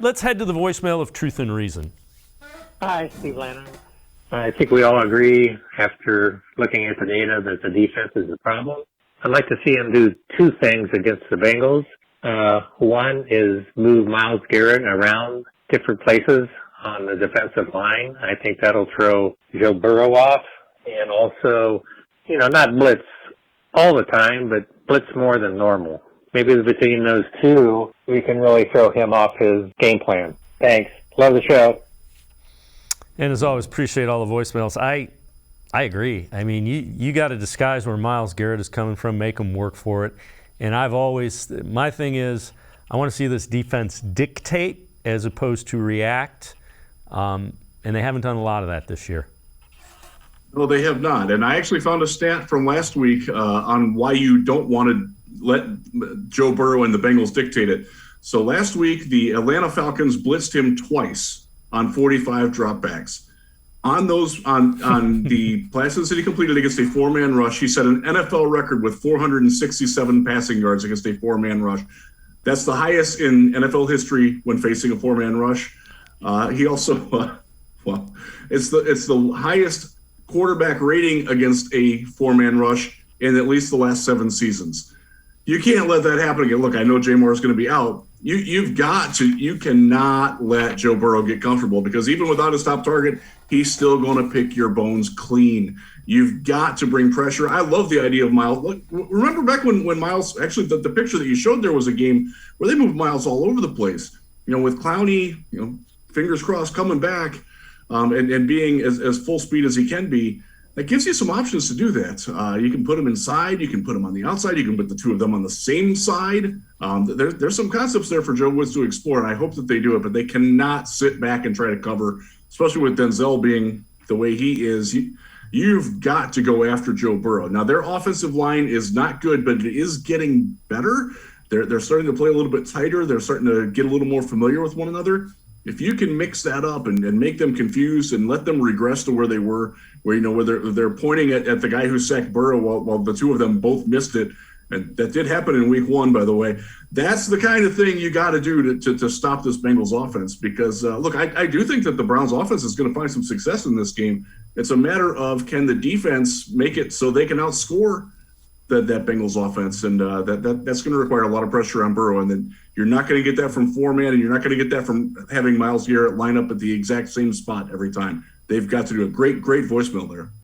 Let's head to the voicemail of Truth and Reason. Hi, Steve Lanner. I think we all agree after looking at the data that the defense is the problem. I'd like to see him do two things against the Bengals. One is move Myles Garrett around different places on the defensive line. I think that'll throw Joe Burrow off, and also, not blitz all the time, but blitz more than normal. Maybe between those two, we can really throw him off his game plan. Thanks. Love the show. And as always, appreciate all the voicemails. I agree. I mean, you got to disguise where Myles Garrett is coming from, make him work for it. And my thing is, I want to see this defense dictate as opposed to react. And they haven't done a lot of that this year. No, they have not. And I actually found a stat from last week on why you don't want to let Joe Burrow and the Bengals dictate it. So last week, the Atlanta Falcons blitzed him twice on 45 dropbacks. On the Placid City completed against a four-man rush, he set an NFL record with 467 passing yards against a four-man rush. That's the highest in NFL history when facing a four-man rush. He also, it's the highest quarterback rating against a four-man rush in at least the last 7 seasons. You can't let that happen again. Look, I know Jay Moore is going to be out. You cannot let Joe Burrow get comfortable, because even without his top target, he's still going to pick your bones clean. You've got to bring pressure. I love the idea of Myles. Look, remember back when Myles, actually the picture that you showed there was a game where they moved Myles all over the place, with Clowney, fingers crossed, coming back and being as full speed as he can be. That gives you some options to do that. You can put him inside. You can put him on the outside. You can put the two of them on the same side. There's some concepts there for Joe Woods to explore, and I hope that they do it. But they cannot sit back and try to cover, especially with Denzel being the way he is. You've got to go after Joe Burrow. Now, their offensive line is not good, but it is getting better. They're starting to play a little bit tighter. They're starting to get a little more familiar with one another. If you can mix that up and make them confused and let them regress to where they were, where they're pointing at the guy who sacked Burrow while the two of them both missed it, and that did happen in week 1, by the way. That's the kind of thing you got to do to stop this Bengals offense. Because look, I do think that the Browns offense is going to find some success in this game. It's a matter of, can the defense make it so they can outscore that Bengals offense, and that's going to require a lot of pressure on Burrow. And then you're not going to get that from four-man, and you're not going to get that from having Myles Garrett line up at the exact same spot every time. They've got to do a great voicemail there.